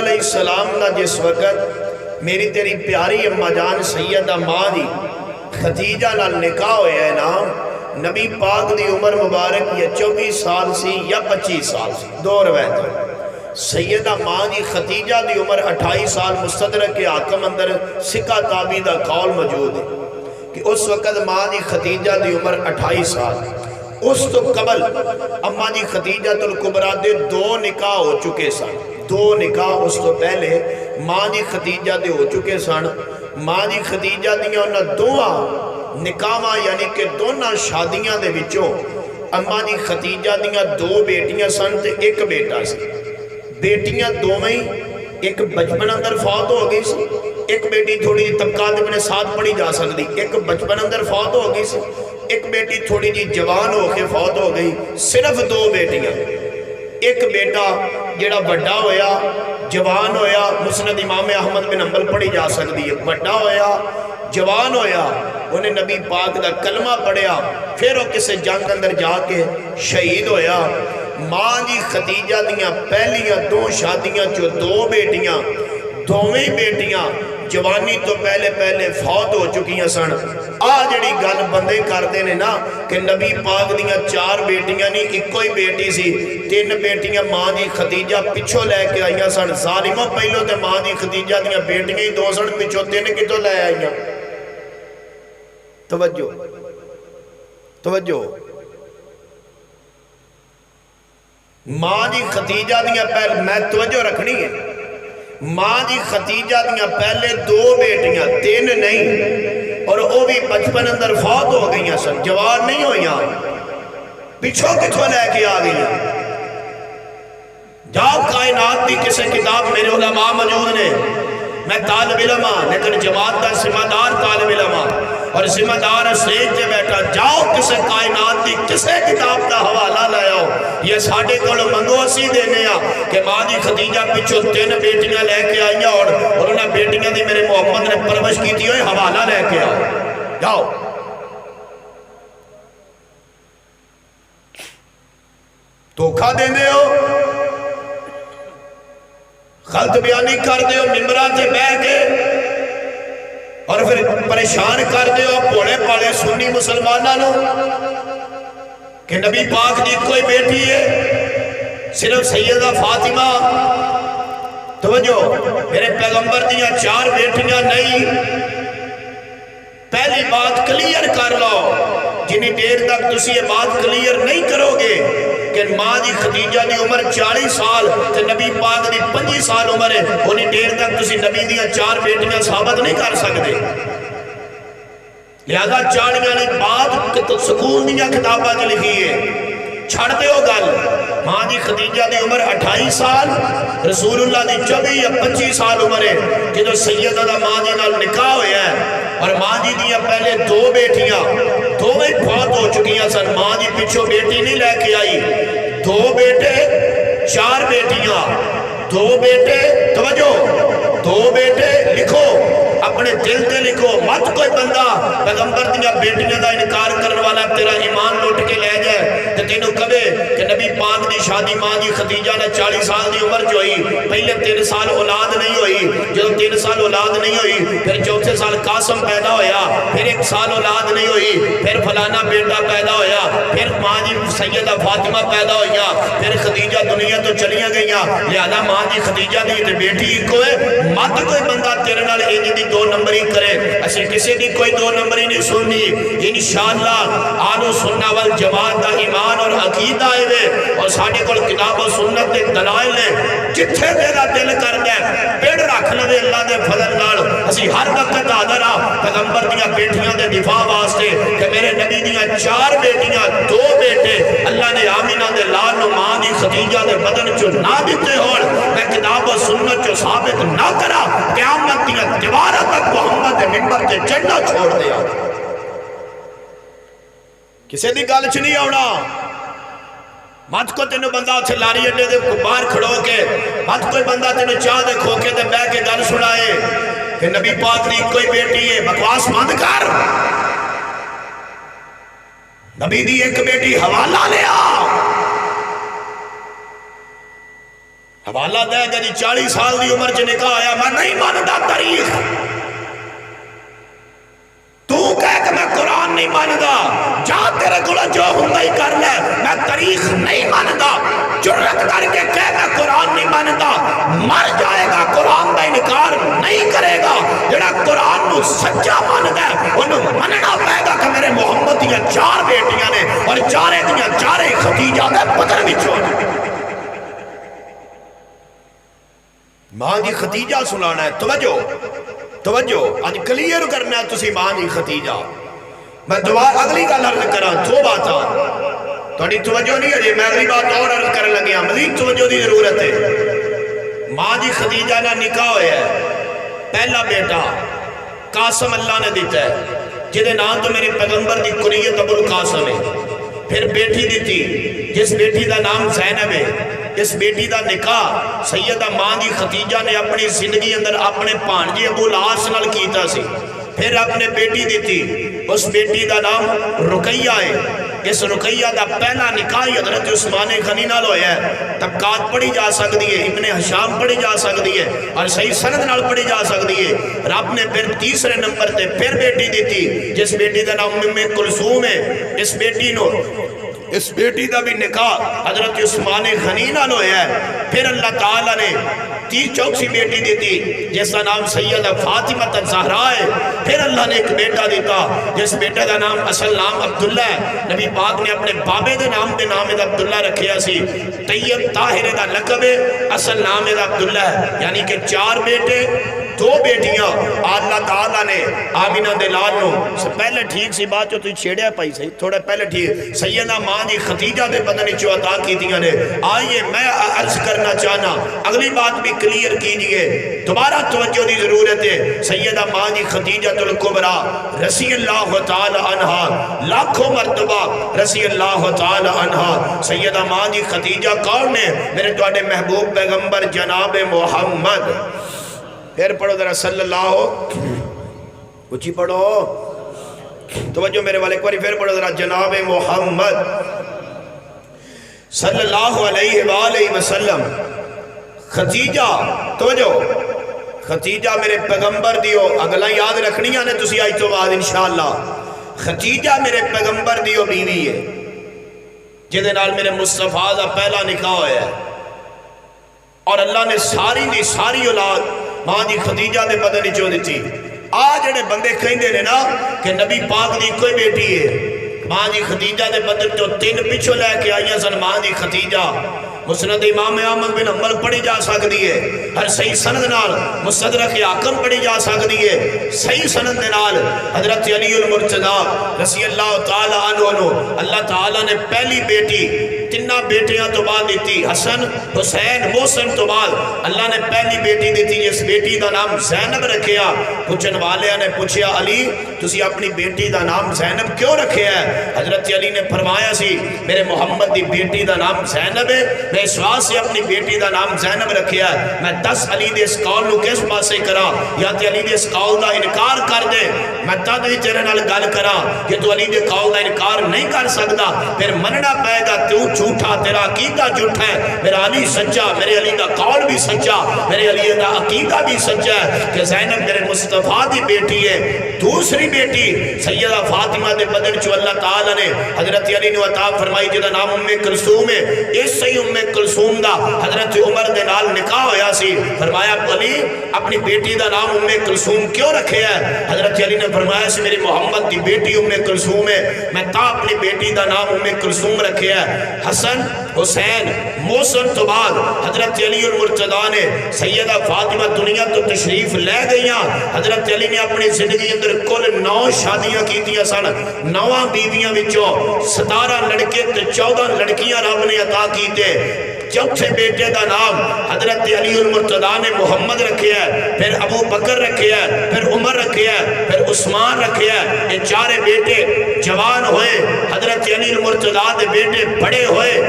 علیہ السلام کا جس وقت میری تیری پیاری اما جان سیدہ ماں دی خدیجہ نال نکاح ہویا ہے نا، نبی پاک دی عمر مبارک یا 24 سال سی یا 25 سال سی، دو روایت ہے۔ سیدہ ماں دی خدیجہ دی عمر 28 سال، مستدرک کے حاکم اندر سکہ تابی دا قول موجود ہے کہ اس وقت ماں دی خدیجہ دی عمر 28 سال۔ اس تو قبل اما دی خدیجہ الکبریٰ دے 2 نکاح ہو چکے سن، 2 نکاح اس تو پہلے ماں دی خدیجہ دے ہو چکے سن۔ ماں دی خدیجہ دیاں انہاں دوہاں نکاحاں یعنی کہ دونوں شادیاں دے وچوں اما دی خدیجہ دیاں 2 بیٹیاں سن تے 1 بیٹا سی۔ بیٹیاں دوویں ایک بچپن اندر فوت ہو گئی سی، ایک بیٹی تھوڑی طبقات ابن سعد پڑھی جا سکتی، ایک بچپن اندر فوت ہو گئی سی، ایک بیٹی تھوڑی جی جوان ہو کے فوت ہو گئی۔ صرف 2 بیٹیاں، ایک بیٹا جڑا بڑا ہویا جوان ہویا، مسند امام احمد بن حنبل پڑھی جا سکتی ہے، بڑا ہویا جوان ہویا، انہیں نبی پاک دا کلمہ پڑھیا، پھر وہ کسے جنگ اندر جا کے شہید ہویا۔ ماں جی خدیجہ دیاں پہلیاں 2 شادیاں چو 2 بیٹیاں، دوویں بیٹیاں جوانی تو پہلے فوت ہو چکیاں سن۔ جڑی گل بندے کردے نے نا کہ نبی پاک دیاں 4 بیٹیاں نہیں، ایک کوئی بیٹی سی، 3 بیٹیاں ماں دی خدیجہ پچھو لے کے آئیاں سن۔ ظالمہ پہلو تے ماں دی خدیجہ دیاں بیٹیاں ہی 2 سن، پچھو 3 کتوں لے آئیاں۔ توجہ ماں دی خدیجہ دیاں پہلے، میں توجہ رکھنی ہے، ماں دی خدیجہ دیاں پہلے 2 بیٹیاں، 3 نہیں، اور وہ بھی بچپن اندر فوت ہو گئیاں سن، جوان نہیں ہوئیاں، پچھو کتھوں لے کے آ گئیاں۔ جاؤ کائنات دی کسے کتاب میرے علماء موجود نے، میں طالب علم ہاں لیکن جماعت دا ذمہ دار طالب علم ہاں اور ذمہ دار اسٹیج تے بیٹھا، جاؤ کسے کائنات دی کسے کتاب دا حوالہ لے آؤ، یہ ساڑھے کولو منگو اسی دینے آ کہ ماں دی خدیجہ پچھو 3 بیٹیاں لے کے آئیاں اور انہاں بیٹیاں دی میرے محمد نے پرورش کی تھی، حوالہ لے کے آؤ، جاؤ۔ دھوکہ دیندے ہو، غلط بیانی کر دے ہو ممبران سے بہ کے، اور پھر پریشان کر دے ہو پوڑے پاڑے سنی مسلمانوں کہ نبی پاک دی کوئی بیٹی ہے صرف سیدہ فاطمہ۔ توجہ، میرے پیغمبر دیاں 4 بیٹیاں نہیں۔ پہلی بات کلیر کر لو، جنہی دیر تک تسی یہ بات کلیر نہیں کرو گے کہ ماں دی خدیجہ دی عمر 40 سال تے نبی پاک دی 25 سال عمر ہے، انہی دیر تک تسی نبی دیاں 4 بیٹیاں ثابت نہیں کر سکتے۔ لہذا 40 نے بات سکول دیاں کتابہ جو لکھی ہے، چھڑ دے ہو گل۔ ماں دی خدیجہ دی عمر 28 سال، رسول اللہ دی 24 یا 25 سال عمر ہے، جدو سیدہ دا ماں دی نال نکاح ہویا ہے، اور ماں جی دیا پہلے 2 بیٹیاں، 2 فوت ہو چکیاں سن، ماں جی پچھو بیٹی نہیں لے کے آئی، 2 بیٹے 4 بیٹیاں، 2 بیٹے، توجہ 2 بیٹے لکھو اپنے دل تے لکھو، مت کوئی بندہ پیغمبر دیا بیٹیاں دا انکار کرنے والا تیرا ایمان لوٹ کے لے جائے تو تینوں کبے کہ نبی پاک دی شادی ماں دی خدیجہ نے 40 سال دی عمر جو ہوئی، پہلے 3 سال اولاد نہیں ہوئی، جو 3 سال اولاد نہیں ہوئی، پھر 4 سال قاسم پیدا ہویا، پھر 1 سال اولاد نہیں ہوئی، پھر فلانا بیٹا پیدا ہویا، پھر ماں جی سیدہ فاطمہ پیدا ہویا، پھر خدیجہ دنیا تو چلیاں گئیاں۔ لہذا ماں جی خدیجہ دی بیٹی ایک ہوئے، مت کوئی بندہ تیرے نال ایک دی 2 نمبری کرے، اسے کسی دی کوئی 2 نمبری نہیں سننی۔ انشاءاللہ آل سنہ والجماعت دا ایمان اور عقیدہ آئے ہوئے اور ساڑھے کل کتاب و سنت دے دلائل نے جتھے تیرا دل کر دے پیڑ رکھ لے اللہ دے فضل نال۔ اسی ہر وقت آدھر آ پیغمبر دیا بیٹیاں دے دفاع واسطے کہ میرے نبی دیا 4 بیٹیاں 2 بیٹے اللہ نے آمینہ دے لال و ماں دی خدیجہ دے بدن چو نہ دیتے ہون، میں کتاب و سنت چو ثابت نہ کرا، قیامت دیا دیوارہ تک محمد منبر کے چڑھنا چھوڑ دیا۔ کسے دی گل چ نہیں آونا، مت کو تینوں بندہ اتھے لاری اڈے دے باہر کھڑو کے، مت کوئی بندہ تینوں چاہ دے کھوکے دے بے کے گل سنائے کہ نبی پاک دی کوئی بیٹی ہے، بکواس بند کر۔ نبی دی ایک بیٹی حوالہ لے آ، حوالہ دے گا جی 40 سال دی عمر چ نکاح آیا میں نہیں مانتا تاریخ تو کہہ کہ میں قرآن نہیں مانتا جا تیرے کو جو ہوں ہی کر لے میں تاریخ نہیں مانتا جرت کر کے کہہ میں قرآن نہیں مانتا مر جائے گا قرآن دا انکار نہیں کرے گا جڑا قرآن نو سچا مانتا ہے انہوں مننا پائے گا کہ میرے محمد دیا 4 بیٹیاں نے اور 4 دیا 4 خدیجہ دے پتر بچوں ماں جی خدیجہ سنانا ہے توجہ آج کلیئر کرنا ہے تسی ماں جی خدیجہ میں دعا اگلی کا عرض کرا 2 باتاں توڑی توجہ نہیں ہے جی میں اگلی بات اور عرض کرنے لگیا مزید توجہ دی ضرورت ہے ماں جی خدیجہ نے نکاح ہویا ہے پہلا بیٹا قاسم اللہ نے دیتا ہے جدے نام تو میرے پیغمبر دی کنیت ابو القاسم ہے پھر بیٹی دیتی جس بیٹی دا نام زینب ہے اس بیٹی دا نکاح سیدہ ماں دی خدیجہ نے اپنی زندگی اندر اپنے پانجے ابو العاص نال کیتا سی پھر اپنے بیٹی دیتی اس بیٹی دا نام رقیہ ہے اس رقیہ دا پہلا نکاح حضرت عثمان غنی نال ہویا ہے طبقات پڑھی جا سکتی ہے ابن حشام پڑھی جا سکتی ہے اور صحیح سند نال پڑھی جا سکتی ہے رب نے پھر تیسرے نمبر تے پھر بیٹی دیتی جس بیٹی دا نام ام کلثوم ہے اس بیٹی دا بھی نکاح حضرت عثمان غنی نال ہویا ہے پھر اللہ تعالیٰ نے 34 بیٹی دیتی جس کا نام سیدہ فاطمہ الزہرا ہے پھر اللہ نے ایک بیٹا دیتا جس بیٹے کا نام اصل نام عبداللہ ہے نبی پاک نے اپنے بابے دے نام پہ نام عبداللہ رکھیا سی طیب طاہر دا لقب ہے اصل نام عبداللہ ہے یعنی کہ 4 بیٹے 2 بیٹیاں اللہ تعالیٰ نے آمینہ دلال نو پہلے ٹھیک سی بات جو تھی چھیڑیا پائی سی تھوڑا پہلے ٹھیک سیدہ ماں جی خدیجہ دے بدنی جو عطا کی دیا نے آئیے میں عرض کرنا چاہنا اگلی بات بھی کلیر کیجئے دوبارہ توجہ دی ضرورت ہے سیدہ ماں جی خدیجہ الکبریٰ رضی اللہ تعالی عنہ لاکھوں مرتبہ رضی اللہ تعالی عنہ سیدہ ماں جی خدیجہ کون ہے میرے توڑے محبوب پیغمبر جناب محمد پھر پڑھو ذرا صلی اللہ اچھی پڑھو توجہ میرے والے ایک باری پھر پڑھو ذرا جناب محمد صلی اللہ علیہ وآلہ وسلم خدیجہ توجہ خدیجہ میرے پیغمبر دیو اگلا یاد رکھنی آنے تسی آئی تو بعد انشاءاللہ خدیجہ میرے پیغمبر دیو بیوی ہے جدے نال میرے مصطفیٰ دا پہلا نکاح ہویا ہے اور اللہ نے ساری اولاد ماں جی خدیجہ دے بدن چو دیتی آج جڑے بندے کہیں دے نا کہ نبی پاک دی کوئی بیٹی ہے ماں جی خدیجہ دے بدن چو 3 پچھو لے کے آئیاں سن ماں جی خدیجہ مسند امام احمد بن حنبل پڑھی جا سکتی ہے ہر صحیح سند نال مستدرک حاکم پڑھی جا سکتی ہے صحیح سند نال حضرت علی المرتضیٰ رضی اللہ تعالی عنہ اللہ تعالی نے پہلی بیٹی 3 بیٹیاں تو بعد دیتی حسن حسین محسن تو بعد اللہ نے پہلی بیٹی دیتی جس بیٹی دا نام زینب رکھیا پوچھن والے نے پوچھیا علی تسی اپنی بیٹی دا نام زینب کیوں رکھیا ہے حضرت علی نے فرمایا سی میرے محمد دی بیٹی دا نام زینب ہے میں اس واسطے سے اپنی بیٹی دا نام زینب رکھیا ہے میں 10 علی دے اس قول نو کس پاسے کرا یا تے علی دے اس قول دا انکار کر دے میں تد بھی تیرے نال گل کرا کہ تو علی دے قول دا انکار نہیں کر سکتا پھر مننا پائے گا تو جھوٹا تیرا عقیدہ جھوٹا ہے میرا علی سچا میرے علی دا قول بھی سچا میرے علی دا عقیدہ بھی سچا ہے کہ زینب میرے مصطفیٰ دی بیٹی ہے دوسری بیٹی سیدہ فاطمہ دے بدن چو اللہ تعالی نے حضرت علی نے عطا فرمائی جدا نام ام کلثوم ہے اس سے ام کلثوم دا حضرت عمر دے نال نکاح ہویا سی فرمایا علی اپنی بیٹی دا نام ام کلثوم کیوں رکھے ہے حضرت علی نے فرمایا سی میری محمد دی بیٹی ام کلثوم ہے میں تا اپنی بیٹی دا نام ام کلثوم رکھے ہے حسن حسین محسن تو بعد حضرت علی المرتضیٰ نے سیدہ فاطمہ دنیا تو تشریف لے گئیاں حضرت علی نے اپنی زندگی اندر کل 9 شادیاں کی دیا سن 9 بیویاں وچوں 17 لڑکے تے 14 لڑکیاں رب نے عطا کی تے چوتھے بیٹے دا نام حضرت علی المرتضیٰ نے محمد رکھے ہے پھر ابو بکر رکھے ہے پھر عمر رکھے ہے پھر عثمان رکھے ہے یہ 4 بیٹے جوان ہوئے حضرت علی المرتضیٰ دے بیٹے بڑے ہوئے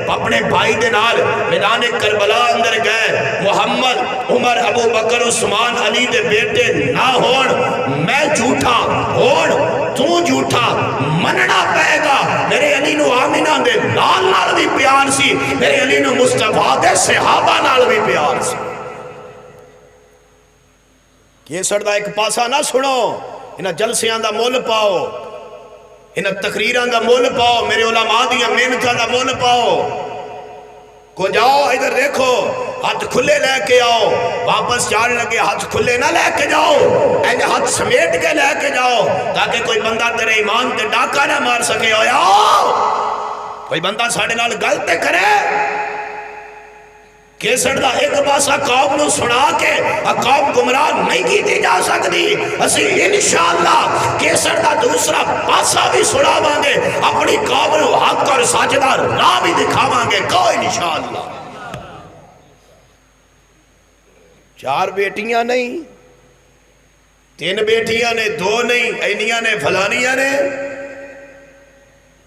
اپنے بھائی دے نال میدان کربلا اندر گئے، محمد عمر ابو بکر عثمان علی دے بیٹے نہ ہون، میں جھوٹا ہون تو جھوٹا مننا پائے گا۔ میرے علی نو آمینہ دے نال بھی پیار سی، میرے علی نو مصطفیٰ دے صحابہ نال بھی پیار سی۔ کیسڑ دا ایک پاسا نہ سنو، انہا جلسیاں دا مول پاؤ، انہا تقریران دا مول پاؤ، میرے علماء دیا محنتاں دا مول پاؤ۔ کو جاؤ ادھر دیکھو، ہاتھ کھلے لے کے آؤ، واپس جانے لگے ہاتھ کھلے نہ لے کے جاؤ، اینجا ہاتھ سمیٹ کے لے کے جاؤ تاکہ کوئی بندہ تیرے ایمان تے ڈاکہ نہ مار سکے۔ آؤ کوئی بندہ ساڑھے نال غلطے کرے، کیسڑ دا ایک پاسا قوم نو سنا کے قوم گمراہ نہیں کی دی جا سکتی، اسی انشاءاللہ کیسڑ دا دوسرا پاسا بھی سنا مانگے، اپنی قوم نو حق اور ساجدہ راہ بھی دکھا مانگے کو انشاءاللہ۔ 4 بیٹیاں نہیں، 3 بیٹیاں نے، 2 نہیں، اینیاں نے، فلانیاں نے،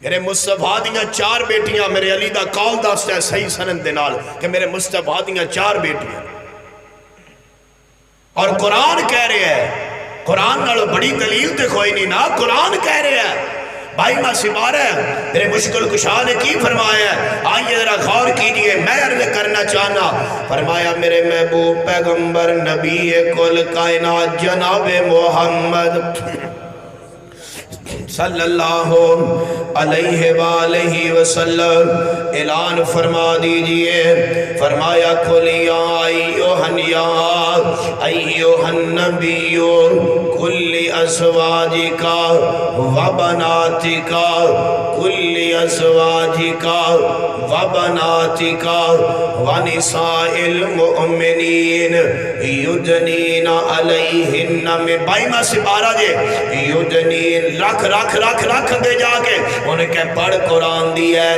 میرے مصطفیٰ دیاں 4 بیٹیاں، میرے علی دا قول داستا ہے صحیح سند دینال کہ میرے مصطفیٰ دیاں 4 بیٹیاں، اور قرآن کہہ رہے ہیں، قرآن نالو بڑی دلیل تے کوئی نہیں نا، قرآن کہہ رہے ہیں۔ بھائی ماں سبار ہے، میرے مشکل کشاہ نے کی فرمایا ہے، آئیے ذرا غور کیجئے، میں عرض کرنا چاہنا، فرمایا میرے محبوب پیغمبر نبی کل کائنات جناب محمد صلی اللہ علیہ وآلہ وسلم اعلان فرما دیجئے، فرمایا قل یا ایوہ النبی کل ازواجکا وبناتکا کل ازواجکا وبناتکا ونساء المؤمنین یدنین علیہن میں بائی ماں سپارہ جے یدنین رکھ دے جا کے انہیں کہ پڑھ قرآن دی ہے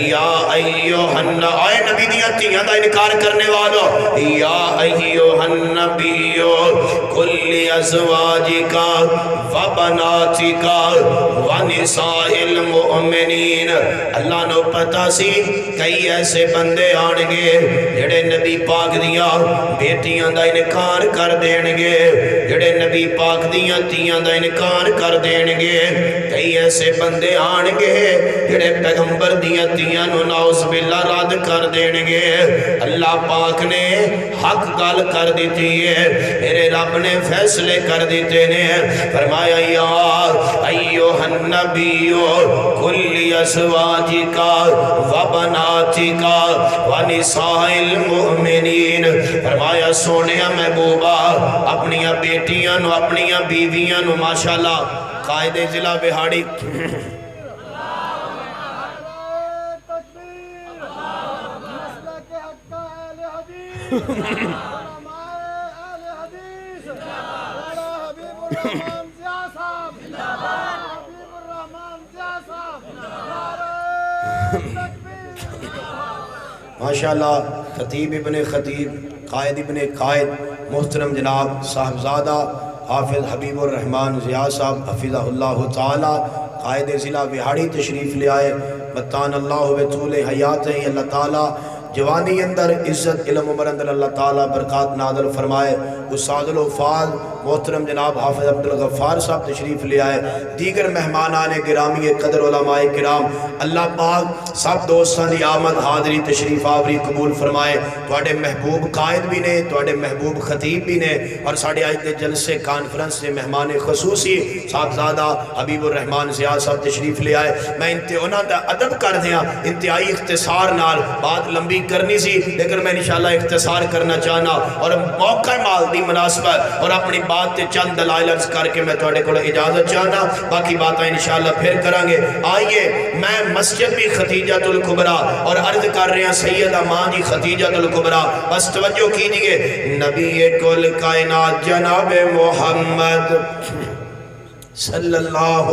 یا ایوہ آئے نبی دیا تیاں دا انکار کرنے والو یا ایوہ النبی کل ازواجکا وبناتکا ونساء المؤمنین۔ اللہ نو پتا سی کئی ایسے بندے آنگے جڑے نبی پاک دیا بیٹیاں دا انکار کر دینگے، جڑے نبی پاک دیا تیاں دا انکار کر دینگے، کئی ایسے بندے آنگے جڑے پیغمبر دیا تیاں نو نعوذ باللہ رد کر دینگے۔ اللہ پاک نے حق گل کر دیتی ہے، میرے رب نے فیصلے کر دیتے نے، فرمایا یا ایوہ النبی کل ازواجکا وبناتکا ونساء المؤمنین، فرمایا سونیا محبوبہ اپنیاں بیٹیاں نو اپنیاں بیویاں نو ماشاءاللہ قائد ضلع بہاڑی ماشاءاللہ خطیب ابن خطیب قائد ابن قائد محترم جناب صاحبزادہ حافظ حبیب الرحمن ضیاء صاحب حفظہ اللہ تعالی قائد ضلع بہاڑی تشریف لے آئے، متان اللہ بطول حیات ہیں اللہ تعالی جوانی اندر عزت علم عمر اندر اللہ تعالی برکات نازل فرمائے۔ استاد الحفاظ محترم جناب حافظ عبدالغفار صاحب تشریف لے آئے، دیگر مہمانان گرامی قدر علماء کرام، اللہ پاک سب دوستان دی آمد حاضری تشریف آوری قبول فرمائے۔ توڑے محبوب قائد بھی نے، توڑے محبوب خطیب بھی نے، اور ساڑھے آج دے جلسے کانفرنس سے مہمان خصوصی صاحبزادہ حبیب الرحمن ضیاء صاحب تشریف لے آئے۔ میں انہاں دا ادب کر دیا انتہائی اختصار نال، بات لمبی کرنی سی لیکن میں انشاءاللہ اختصار کرنا چاہنا، اور موقع مال دی مناسبت اور اپنی بات تے چند دلائل عرض کر کے میں توڑے کو اجازت چاہنا، باقی باتیں انشاءاللہ پھر کرانگے۔ آئیے میں مسجد بھی خدیجۃ الکبریٰ اور عرض کر رہے ہیں سیدہ ماں جی خدیجۃ الکبریٰ، بس توجہ کیجئے، نبی کل کائنات جناب محمد صلی اللہ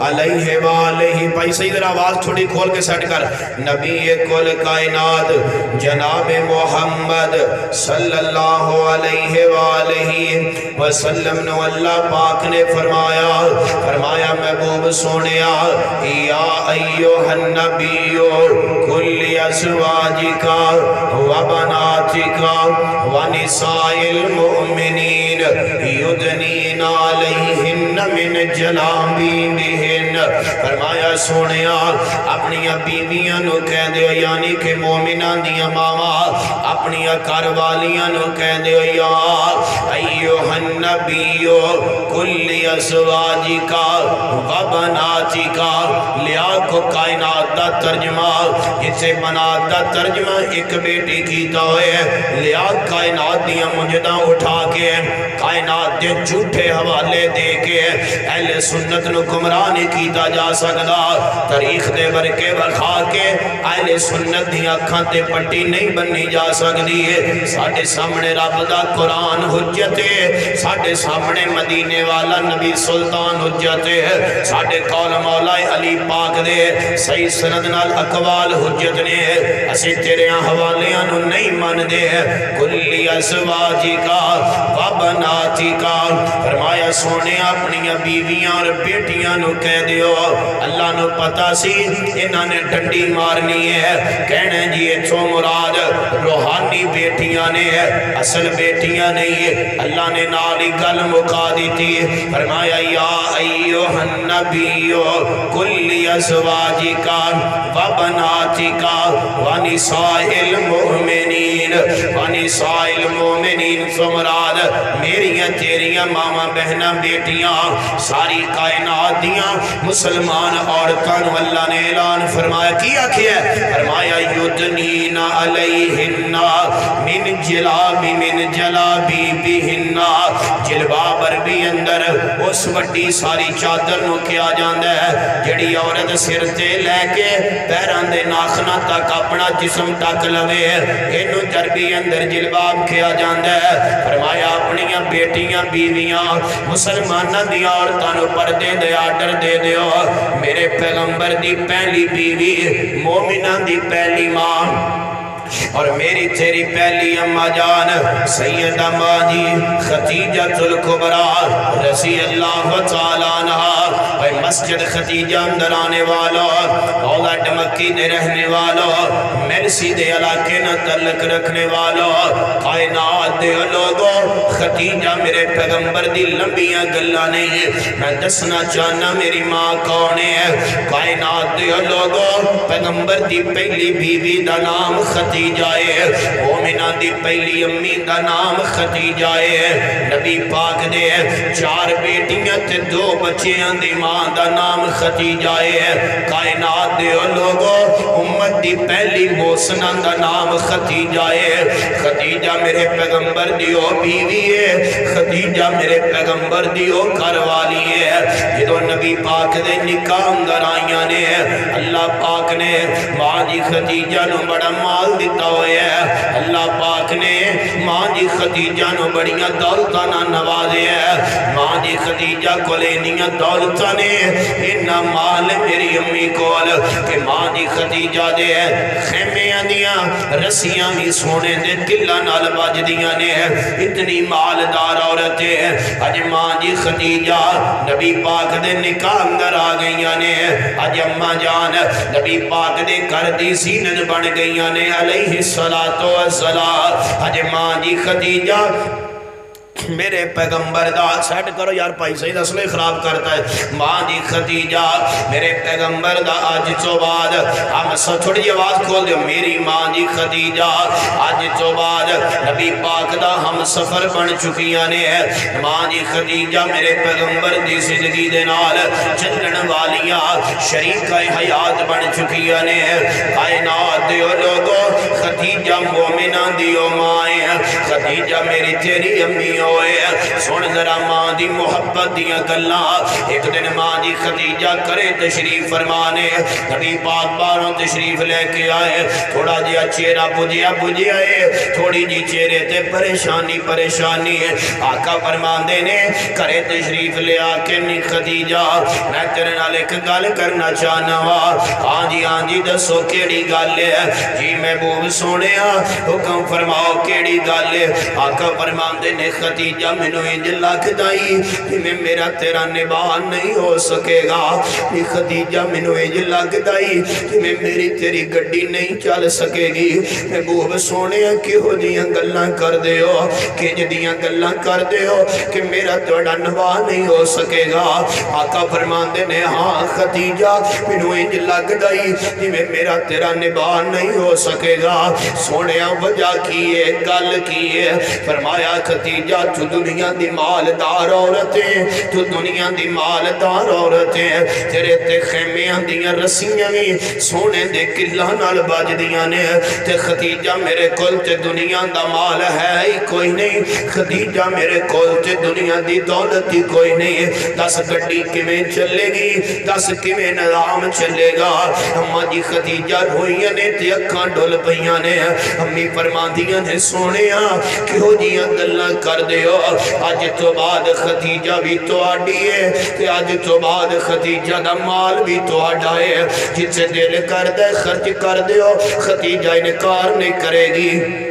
علیہ وآلہ. بھائی صحیح ذرا آواز تھوڑی کھول کے سیٹ کر. نبی کل کائنات جناب محمد صلی اللہ علیہ وآلہ وسلم نے اللہ پاک نے فرمایا محبوب سونیا یا ایوہ النبی کل ازواجکا و بناتکا و نساء المؤمنین یدنین علیہن من جلابیبہن. فرمایا سونیا اپنی بیویاں نو کہہ دے یعنی کہ مومنان دیا ماما اپنی گھر والیاں نو کہہ دے یا ایوہ النبی کل ازواجکا و بناتکا. لیا کو کائنات دا ترجمہ اسے بنات دا ترجمہ ایک بیٹی کیتا ہوئے. لیا کائنات دیا مجدہ اٹھا کے کائنات دے جھوٹے حوالے دے کے اہل سنت نو گمراہ نہیں کیتا جا سکتا. تاریخ دے برکے بکھا کے اہل سنت دی اکھاں تے پٹی نہیں بننی جا سکتی ہے. ساڑھے سامنے رب دا قرآن حجت ہے, ساڑھے سامنے مدینے والا نبی سلطان حجت ہے, ساڑھے قول مولا علی پاک دے صحیح سند نال اقوال حجت نے. اسی تیرے حوالیاں نو نہیں من دے. کلی ازواجکا و بناتکا. فرمایا سونے اپنی بیویاں اور بیٹیاں نو کہہ دیو. اللہ نو پتا سی انہاں نے ڈنڈی مارنی ہے, کہنے جی تو مراد روحانی بیٹیاں نے اصل بیٹیاں نہیں ہے. اللہ نے نالی گل مکا دی تھی. فرمایا یا ایوہ النبی کل ازواجکا و بناتکا و نساء المؤمنین. و نساء المؤمنین تو مراد میریاں تیریاں ماما بہنہ بیٹیاں ساری کائنات دیاں مسلمان عورتان. اللہ نے اعلان فرمایا کیا کیا ہے؟ فرمایا یدنین علیہن من جلابی بہن. جلباب عربی اندر اس وڈی ساری چادر نو کیا جاندہ ہے جڑی عورت سر تے لے کے پیران دے ناخنا تک اپنا جسم تک لوے, انو عربی اندر جلباب کیا جاندہ ہے. فرمایا اپنی بیٹیاں بیویاں مسلمانہ دی عورتانو پردے دے آڈر دے دیو. میرے پیغمبر دی پہلی بیوی مومنہ دی پہلی ماں اور میری تیری پہلی اماں جان سیدہ ماجی خدیجہ الکبریٰ رضی اللہ تعالیٰ عنہ. مسجد خدیجہ اندر آنے والا اولاد مکی دے رہنے والا مرسی دے علاقے نہ تعلق رکھنے والا کائنات دے لوگوں خدیجہ میرے پیغمبر دی لمبیاں گلہ نہیں. میں دسنا چاہنا میری ماں کون ہے. کائنات دے لوگوں پیغمبر دی پہلی بیوی دا نام خدیجہ ہے, مومنہ دی پہلی امی دا نام خدیجہ ہے. نبی پاک دے 4 بیٹیاں تے 2 بچیاں دی ماں دا نام خدیجہ ہے. کائنات دے لوگوں امت دی پہلی محسنہ دا نام خدیجہ ہے. خدیجہ میرے پیغمبر دیو بیوی ہے, خدیجہ میرے پیغمبر دیو گھر والی ہے. جدو نبی پاک دے نکاح اندر آئیاں نے اللہ پاک نے ماں جی خدیجہ نو بڑا مال دیتا ہوئے ہے. اللہ پاک نے ماں جی خدیجہ نو بڑیاں دولتانا نوازے ہے. ماں جی خدیجہ کو لینیاں دولتانے انہا مال میری امی کول کہ ماں جی خدیجہ دے خیمیاں دیاں رسیاں بھی سونے دے دلہ نال باج دیاں نے اتنی مالدار عورتیں. اج ماں جی خدیجہ نبی پاک دے نکاح اندر آ گئیاں نے. اج اماں جان نبی پاک دے کر دی زینت بن گئیاں نے علیہ السلام. اج ماں جی خدیجہ میرے پیغمبر دا سیٹ کرو یار پائی سید اصلے خراب کرتا ہے. ماں جی خدیجہ میرے پیغمبر دا آج تو بعد ہم سب تھوڑی آواز کھول دیو. میری ماں جی خدیجہ آج تو بعد نبی پاک دا ہم سفر بن چکیاں نے. ماں جی خدیجہ میرے پیغمبر دی زندگی دے نال چلن والیاں شریکہ حیات بن چکیاں نے. کائنات دیو لوگوں خدیجہ مومنہ دیو مائیں, خدیجہ میری تیری امی ہوئے سن ذرا ماں دی محبت دیا گلاں ایک دن ماں دی خدیجہ کرے تشریف فرمانے نبی پاک باہروں تشریف لے کے آئے تھوڑا جیا چہرہ بجھیا ہے تھوڑی جی چہرے تے پریشانی ہے آقا فرماندے نے کرے تشریف لے آکے نی خدیجہ میں تیرے نال ایک گل کرنا چاہنا ہاں جی دسو کیڑی گل ہے جی محبوب سونیا حکم فرماؤ کیڑی گل ہے آقا فرماندے نے خدیجہ مینوں انج لگدائی کہ میرا تیرا نباہ نہیں ہو سکے گا خدیجہ مینوں انج لگدائی کہ میری تیری گڈی نہیں چل سکے گی محبوب سونیا کیہو جیاں گلاں کر دے ہو کہ جدیاں گلاں کر دے ہو کہ میرا تیرا نباہ نہیں ہو سکے گا آقا فرماندے نے ہاں خدیجہ مینوں انج لگدائی کہ میرا تیرا نباہ نہیں ہو سکے گا سونیا وجہ کی ہے گل کی ہے فرمایا خدیجہ تو دنیا دی مالدار عورتیں تو دنیا دی مالدار عورتیں تیرے تے خیمیاں دیاں رسیاں بھی سونے دے کلہ نال باج دیاں نے تے خدیجہ میرے کول تے دنیا دا مال ہے ہی کوئی نہیں خدیجہ میرے کول تے دنیا دی دولت ہی کوئی نہیں دس گڈی کیویں چلے گی دس کیویں نظام چلے گا اماں جی خدیجہ روئیاں نے تے اکھاں ڈول پئیاں نے امی فرماندیاں نے سونیا کیہو جیاں گلاں کر دے ہو اج تو بعد خدیجہ بھی تہاڈی ہے تے اج تو بعد خدیجہ دا مال بھی تہاڈا ہے جتھے دل کردا خرچ کر دیو خدیجہ انکار نہیں کرے گی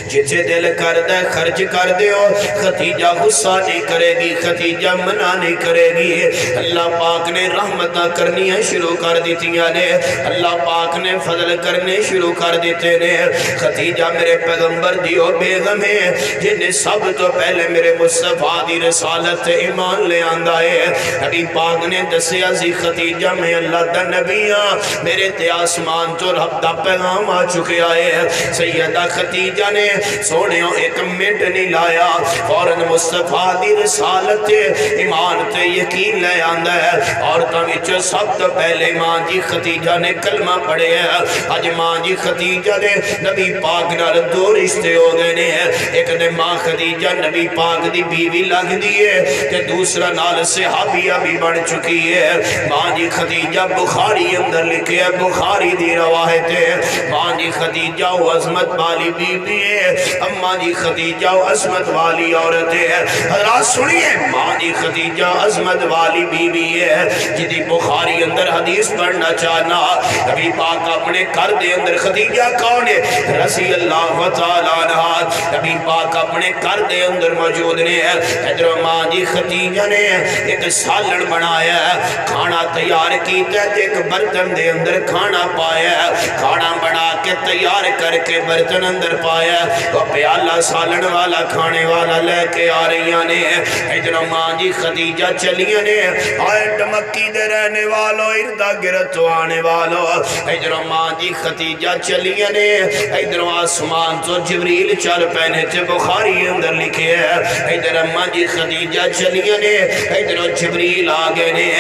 جسے دل کردہ خرچ کر دیو خدیجہ غصہ نہیں کرے گی خدیجہ منع نہیں کرے گی اللہ پاک نے رحمتہ کرنی شروع کر دیتیاں نے اللہ پاک نے فضل کرنے شروع کر دیتے نے خدیجہ میرے پیغمبر دیو بیگم ہے جنہیں سب تو پہلے میرے مصطفیٰ دی رسالت ایمان لے آندہ ہے نبی پاک نے دسیا سی خدیجہ میں اللہ دا نبیاں میرے تے آسمان تو رب دا پیغام آ چکے آئے سیدہ خدیجہ نے سونیوں ایک منٹ نہیں لایا فوراً مصطفیٰ دی رسالت ایمان تے یقین لے آندہ ہے اور تمہیں سب تو پہلے ماں جی خدیجہ نے کلمہ پڑھے ہے آج ماں جی خدیجہ نے نبی پاک نال دو رشتے ہو گئے نے ایک نے ماں خدیجہ نبی پاک دی بیوی لگ دیئے کہ دوسرا نال صحابیہ بھی بڑھ چکی ہے ماں جی خدیجہ بخاری اندر لکھے ہے بخاری دی روایت ہے ماں جی خدیجہ و عظمت والی بیوی ہے اماں جی خدیجہ و عظمت والی عورت ہے حضرات سنیے ماں جی خدیجہ عظمت والی بیوی ہے جدی بخاری اندر حدیث پڑھنا چاہنا نبی پاک اپنے گھر دے اندر خدیجہ کون ہے رضی اللہ تعالیٰ عنہ نبی پاک اپنے گھر دے اندر موجود نے ادھر ماں جی خدیجہ نے ایک سالن بنایا کھانا تیار کیتا ہے ایک برتن دے اندر کھانا پایا کھانا بنا کے تیار کر کے برتن اندر پایا وہ پیالہ سالن والا کھانے والا لے کے آ رہی نے ادھر ماں جی خدیجہ چلیاں نے آئے مکی دے رہنے والوں اردہ گرد آنے والوں ادھر ماں جی خدیجہ چلیاں نے ادھر آسمان تو جبریل چل پہنے تھے بخاری اندر لکھے ہے ادھر ماں جی خدیجہ چلیاں نے ادھر جبریل آگے نے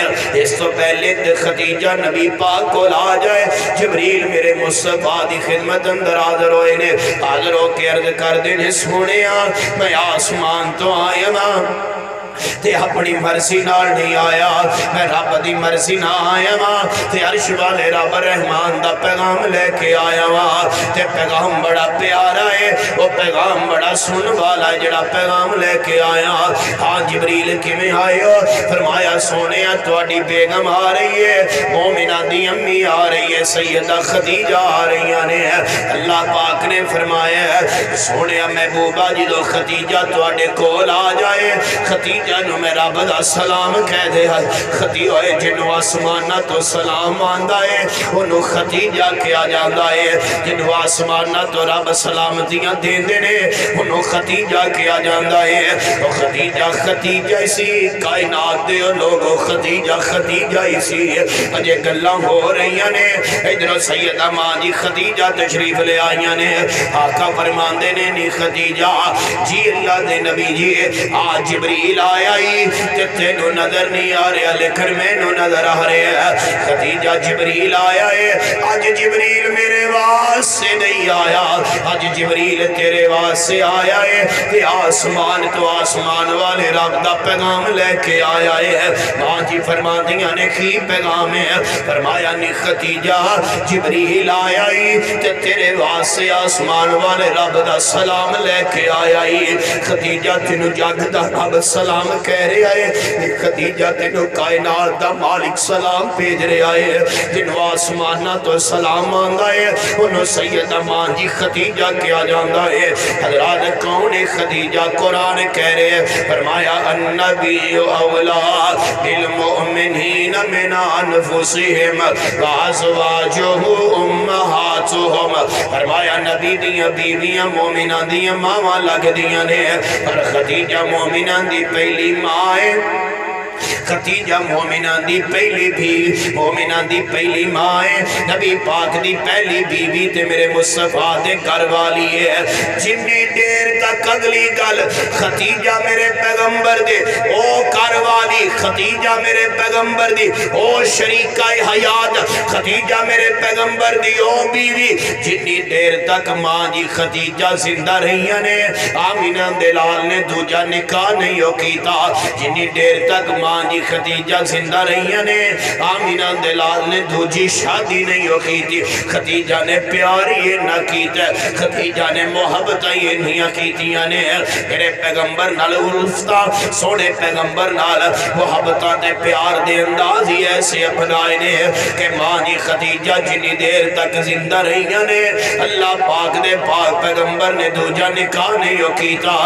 اس تو پہلے خدیجہ نبی پاک کو لا جائے جبریل میرے مصطفیٰ دی خدمت اندر حاضر ہوئے نے حاضر ہو کے عرض کر دینے سونیا میں آسمان تو آیا نا تے اپنی مرضی نال نہیں آیا میں رب دی مرضی نہ آیا وا تے عرش والے رب رحمان دا پیغام لے کے آیا وا تے پیغام بڑا پیارا ہے وہ پیغام بڑا سن والا ہے جڑا پیغام لے کے آیا ہاں جبریل کیویں آئے ہو فرمایا سونیا تہاڈی بیگم آ رہی ہے مومنہ دی امی آ رہی ہے سیدہ خدیجہ آ رہی نے اللہ پاک نے فرمایا سونیا محبوبہ جدو خدیجہ تہاڈے کول آ جائے خدیجہ جنو میرا بدا سلام کہہ دے ہے خدیجہ جنو آسمانہ تو سلام آندہ ہے انہوں خدیجہ کیا جاندہ ہے جنو آسمانہ تو رب سلامتیاں دین دینے انہوں خدیجہ کیا جاندہ ہے وہ خدیجہ اسی کائنات دے لوگوں خدیجہ اسی اجے گلہ ہو رہی نے ادھر سیدہ ماں جی خدیجہ تشریف لے آئیاں نے آقا فرمان دینے نی خدیجہ جی اللہ دے نبی جی آج جبریل آیا ہی تے تینوں نظر نہیں آ رہا لیکن مینوں نظر آ رہا ہے خدیجہ جبریل آیا ہے آج جبریل میرے واسطے نہیں آیا آج جبریل تیرے واسطے آیا ہے تے آسمان تو آسمان والے رب دا پیغام لے کے آیا ہے ماں جی فرما دیاں نے کی پیغام ہے فرمایا نہیں خدیجہ جبریل آیا ہی تے تیرے واسطے آسمان والے رب دا سلام لے کے آیا ہی خدیجہ تینوں جگ دا رب سلام کہہ رہے آئے خدیجہ تینوں کائنات دا مالک سلام بھیج رہے آئے جنہوں آسمانہ تو سلام آندا ہے انہوں سیدہ ماں جی خدیجہ کیا جاندہ ہے حضرات کون خدیجہ قرآن کہہ رہے ہیں فرمایا النبی اولا بالمؤمنین من انفسہم وازواجہ امہاتہم فرمایا نبی دیاں بیویاں مومنہ دیاں ماما لگ دیاں نے اور خدیجہ مومنہ دی پہلی ماں ہے خدیجہ مومنہ دی پہلی بھی مومنہ دی پہلی ماں ہے نبی پاک دی پہلی بیوی تے میرے مصطفیٰ دے گھر والی ہے جنی دیر تک اگلی گل خدیجہ میرے پیغمبر دے او گھر والی خدیجہ میرے پیغمبر دی او شریکہ حیات خدیجہ میرے پیغمبر دی او بیوی جنی دیر تک ماں جی خدیجہ زندہ رہی نے آمینہ دلال نے دوجہ نکاح نہیں ہو کیتا جنی دیر تک ماں جی خدیجہ زندہ رہی نے آمینہ دلال نے دوجی شادی نہیں ہو کی تھی خدیجہ نے پیاری یہ نہ کیتا خدیجہ نے محبت یہ نہیں کیتیاں نے میرے پیغمبر نال الفتا سوڑے پیغمبر نال محبتہ دے پیار دے انداز ہی ایسے اپنائے نے کہ ماں جی خدیجہ جنی دیر تک زندہ رہی نے اللہ پاک دے پاک پیغمبر نے دوجہ نکاح نہیں ہو کیتا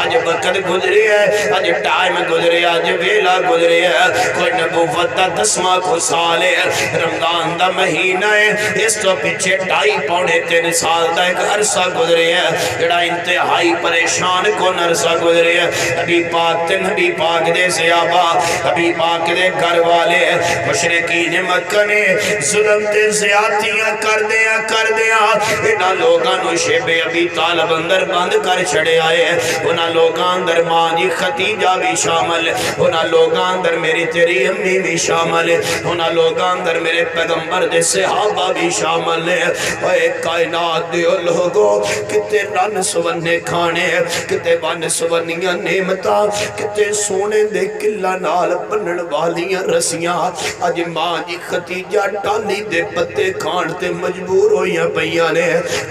آج وقت گزرے ہے آج ٹائم گزرے آج ویلا گزرے ہے کوئی نبوت دا 10واں کو سال ہے رمضان دا مہینہ ہے اس تو پیچھے 2.5-3 سال دا ایک عرصہ گزرے ہے جڑا انتہائی پریشان کو عرصہ گزرے ہے نبی پاک تے نبی پاک دے صحابہ نبی پاک دے گھر والے مشرکین مکہ نے ظلم تے زیادتیاں کر دیا انہاں لوگاں نو شیب ابی طالب اندر بند کر چھڑے آئے انہاں لوگاں اندر ماں جی خدیجہ بھی شامل انہاں لوگاں اندر میری تیری امی بھی شامل انہاں لوگاں اندر میرے پیغمبر دے صحابہ بھی شامل اے کائنات دیو لوگو کتے رن سونے کھانے کتے ون سونیاں نعمتاں کتے سونے دے کلا نال بنن والیاں رسیاں اج ماں جی خدیجہ ٹالی دے پتے کھان تے مجبور ہویاں پیاں نے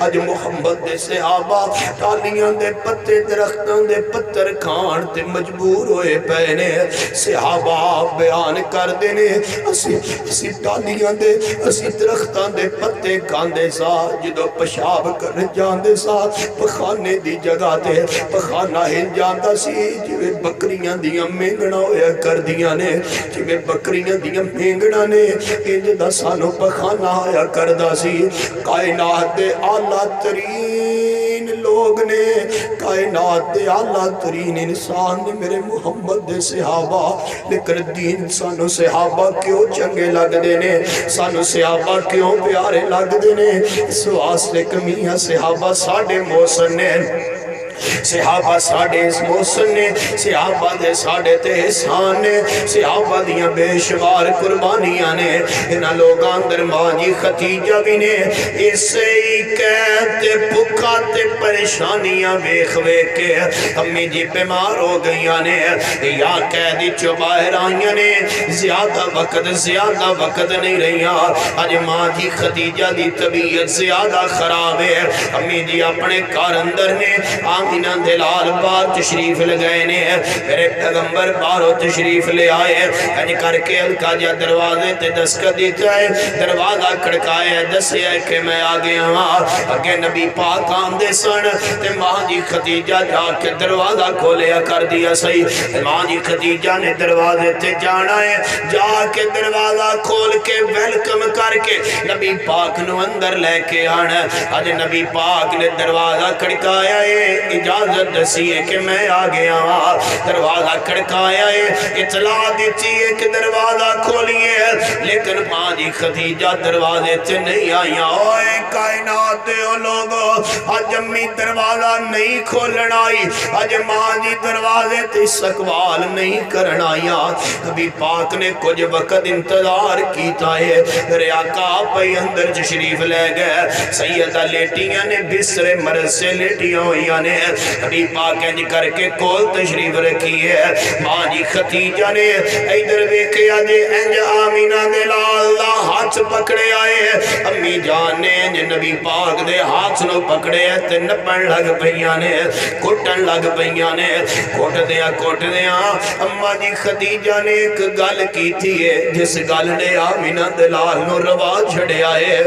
اج محمد دے صحابہ ٹالیاں دے پتے درختاں دے پتر کھان تے مجبور ہوئے پے نے صحابہ بیان کر دینے اسی ٹالیاں دے اسی درختاں دے پتے کھاندے سا جدو پشاب کر جاندے سا پخانے دی جگہ تے پخانہ ہل جاندا سی جویں بکریاں دیاں مینگنا ہویا کر دیاں نے جویں بکریاں دیاں مینگنا نے انج دا سانو پخانہ ہویا کردا سی کائنات دے اعلیٰ ترین لوگ نے کائنات دے اعلیٰ ترین انسان نے میرے محمد دے صحابہ لیکن دین سانو صحابہ کیوں چنگے لگ دینے سانو صحابہ کیوں پیارے لگ دینے اس واسطے کمیاں صحابہ ساڑھے موسن نے صحابہ ساڑھے اس موسن نے صحابہ دے ساڑھے تے احسان نے صحابہ دیاں بے شمار قربانیاں نے انہاں لوگاں اندر ماں جی خدیجہ بھی نے اسے ہی کہتے پکا تے پریشانیاں بیخ کے امی جی بیمار ہو گئیاں نے یا قیدی چو باہر آئیاں نے زیادہ وقت نہیں رہیاں آج ماں جی خدیجہ دی طبیعت زیادہ خراب ہے امی جی اپنے کار اندر نے آمینہ دلال بار تشریف لگئے نے میرے پیغمبر بارو تشریف لے آئے کنی کر کے ہلکا جا دروازے تے دسکت دیتا ہے دروازہ کھڑکائے دسے ہے کہ میں آگے اگے نبی پاک آمدے سن تے ماں جی خدیجہ جا کے دروازہ کھولیا کر دیا صحیح ماں جی خدیجہ نے دروازے تے جانا ہے جا کے دروازہ کھول کے ویلکم کر کے نبی پاک نو اندر لے کے آنا آج نبی پاک نے دروازہ کھڑکایا ہے اجازت اجازت دسی ہے کہ میں آ گیا ہاں۔ دروازہ کھڑکایا ہے، اطلاع دیتی ہے کہ دروازہ کھولیے، لیکن ماں جی خدیجہ دروازے سے نہیں آئیاں۔ اوے کائنات دے او لوگو، آج امی دروازہ نہیں کھولن آئی، آج ماں جی دروازے تے استقبال نہیں کرن آئیاں۔ نبی پاک نے کچھ وقت انتظار کیتا ہے، میرے آقا پہ اندر تشریف لے گئے، سیدہ لیٹیاں نے بسر مرض سے لیٹیاں ہوئیاں نے، نبی پاک انج کر کے کول تشریف رکھی ہے۔ ماں جی خدیجہ نے ادھر دیکھیا جے انج آمینہ دے لال دا ہاتھ پکڑے آئے، امی جان نے انج نبی پاک دے ہاتھ نو پکڑے تے نپن لگ پئیاں نے، کٹن لگ پئیاں نے، کٹ دیاں اما جی خدیجہ نے ایک گل کی تھی ہے، جس گل نے آمینہ دے لال نو روا چھڑے آئے،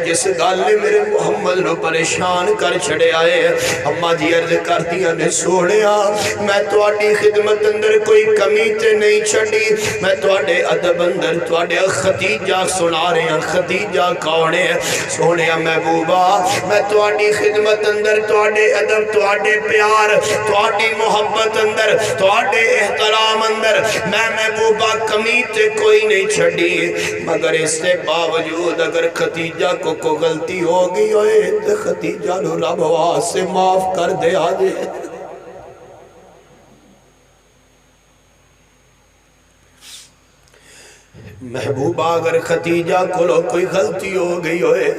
جس گل نے میرے محمد نو پریشان کر چھڑے آئے۔ اما جی عرض کر دیا نے سوڑیا، میں تواڈی خدمت اندر کوئی کمی تے نہیں چھڑی، میں تواڈے ادب اندر تواڈے خدیجہ سنا رہے ہیں۔ خدیجہ کون ہے؟ سونیا محبوبہ، میں تواڈی خدمت اندر تواڈے ادب، تواڈے پیار، تواڈی محبت اندر، تواڈے احترام اندر میں محبوبہ کمی تے کوئی نہیں چھڑی، مگر اس سے باوجود اگر خدیجہ کو کوئی غلطی ہو گئی ہوئے تو خدیجہ نو رب واسطے معاف کر دے آجے۔ محبوبہ اگر خدیجہ کو کوئی غلطی ہو گئی ہوئے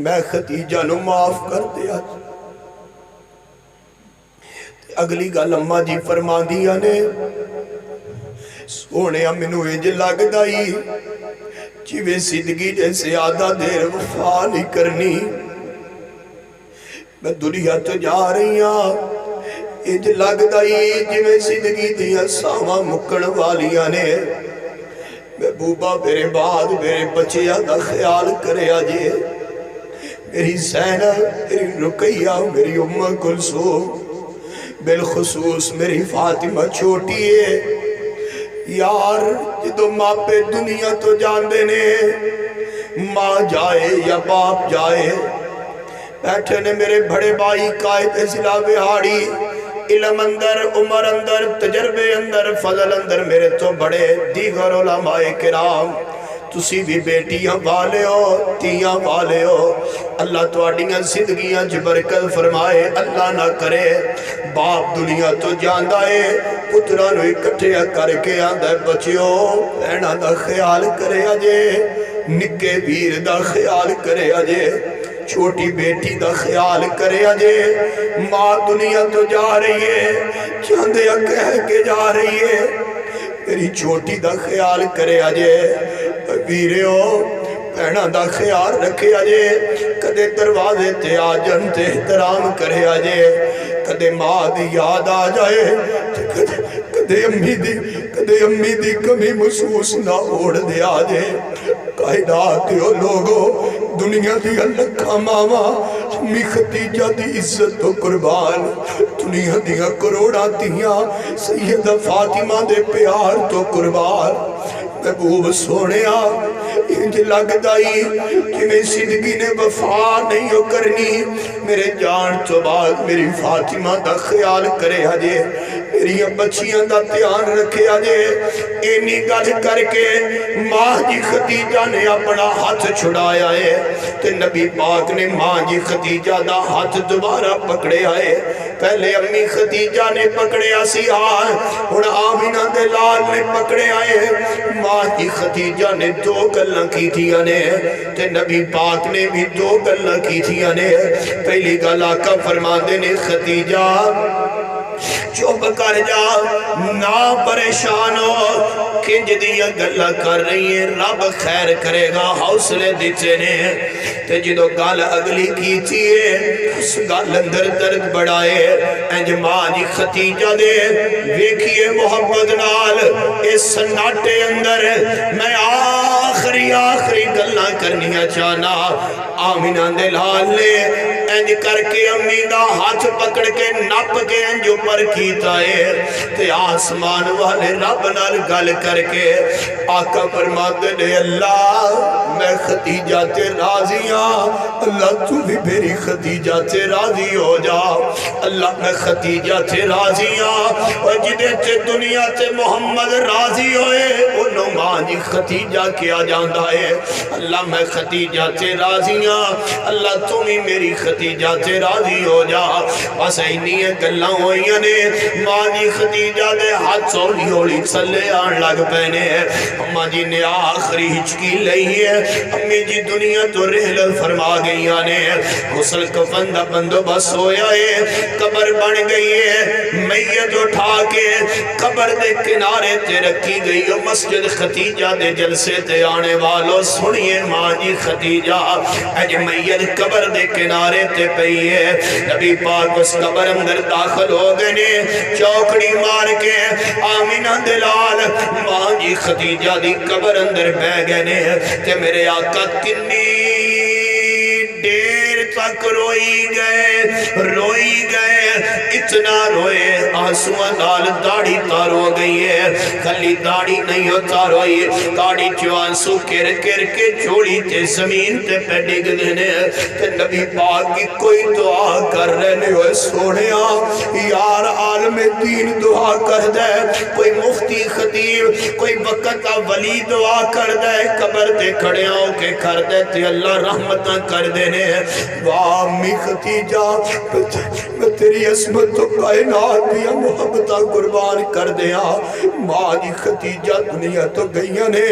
میں خدیجہ نو معاف کر دیا۔ اگلی گل اماں جی فرما دیا نے، سونے منو انج لگ دائی جویں زندگی جیسے آدھا دیر وفا نہیں کرنی، میں دنیا تو جا رہی ہاں، انج لگ دائی جویں زندگی دیا ساواں مکن والیاں نے، محبوبہ میرے بعد میرے بچیاں دا خیال کرے آجے، میری زینب، میری رقیہ، میری ام کلثوم، بالخصوص میری فاطمہ چھوٹی ہے یار، جدو ماں پہ دنیا تو جان دینے، ماں جائے یا باپ جائے، بیٹھے نے میرے بڑے بھائی قائد ضلع بہاڑی، علم اندر، عمر اندر، تجربے اندر، فضل اندر میرے تو بڑے دیگر علماء کرام، تسی بھی بیٹیاں والے ہو، تیاں والے ہو، اللہ تواڈیاں زندگیاں برکت فرمائے، اللہ نہ کرے باپ دنیا تو جاندہ ہے، پترہ نو اکٹھے کر کے آندہ بچیو، بہنہ دا خیال کرے آجے، نکے ویر دا خیال کرے آجے، چھوٹی بیٹی دا خیال کرے آجے، ماں دنیا تو جا رہی ہے، چاندے کہہ کے جا رہی ہے، میری چھوٹی دا خیال کرے آجے، ویرے ہو بہنہ دا خیال رکھے آجے، کدے دروازے تے آجن تے احترام کرے آجے، کدے ماں دی یاد آ جائے، کدے امی دی کمی محسوس نہ اوڑ دے آجے، کائنات دیو لوگو، دنیا دی لکھا ماما، امی خدیجہ دی عزت و قربان، دنیا دیا کروڑا دیا، سیدہ فاطمہ دے پیار تو قربان، محبوب سونیا انج لگ دائی کہ میں زندگی نے وفا نہیں ہو کرنی، میرے جان تو بعد میری فاطمہ دا خیال کرے آجے، میری بچیاں دا دھیان رکھے آجے، اینی گل کر کے ماں جی خدیجہ نے اپنا ہاتھ چھڑایا ہے، تے نبی پاک نے ماں جی خدیجہ دا ہاتھ دوبارہ پکڑے آئے، پہلے امی خدیجہ نے پکڑے آسی آن، اور آمینہ دے لال نے پکڑے آئے، ماں جی خدیجہ نے دو گلہ کی تھیا نے، تے نبی پاک نے بھی دو گلہ کی تھیا نے، پہلی گلہ کا فرما دینے خدیجہ چوب کر جا، نہ پریشان ہو، کنج دیا گلہ کر رہی ہیں، رب خیر کرے گا، حوصلے دیتے نے، تے جدو گال اگلی کی تھیے، اس گال اندر درد بڑھائے، انج ماں جی خدیجہ دے، ویکھئے محبت نال، اس سناٹے اندر، میں آخری گلاں کرنیاں چاہنا آمینہ دے لال نے انج کر کے امی دا ہاتھ پکڑ کے نپ کے انج اوپر کیتا ہے تے آسمان والے رب نال گل کر کے آقا فرماتے نے اللہ میں خدیجہ تے راضی ہاں اللہ تو بھی میری خدیجہ تے راضی ہو جا اللہ میں خدیجہ تے راضی ہاں اور جدے تے دنیا تے محمد راضی ہوئے انہوں ماں جی خدیجہ کیا جاندہ ہے اللہ میں خدیجہ تے راضی ہاں اللہ تم ہی میری خدیجہ تے راضی ہو جا بس اینی گلاں ہوئیاں نے ماں جی خدیجہ دے ہاتھ سولی ہولی چلے آن لگ پہنے اماں جی نے آخری ہچکی لئی ہے امی جی دنیا تو رحلت فرما گئی آنے غسل کفن دا بندوبست ہویا ہے قبر بن گئی ہے میت اٹھا کے قبر دے کنارے تے رکھی گئی ہے مسجد خدیجہ دے جلسے تے آنے والوں سنیے ماں جی خدیجہ اج میت قبر دے کنارے تے پئی ہے نبی پاک اس قبر اندر داخل ہو گئے نے چوکڑی مار کے آمینہ دلال ماں جی خدیجہ دی قبر اندر بہ گئے نے کہ میرے آقا کنی دیر تک روئی گئے اتنا روئے آنسوہ نال داڑھی تار ہو گئی ہے خلی داڑھی نہیں ہوتا روئی داڑھی جو آنسو کر کے جوڑی تے زمین تے پہ ڈگ دینے تے نبی پاک کی کوئی دعا کر رہنے ہوئے سونیا یار عالم دین دعا کر دے کوئی مفتی خطیب کوئی وقت ولی دعا کر دے قبر تے کھڑے ہو کے کر دے تے اللہ رحمتہ کر دینے وامی خدیجہ میں تیری عصمت تو کائنات دیا محبتہ قربان کر دیا ماں جی خدیجہ دنیا تو گئیاں نے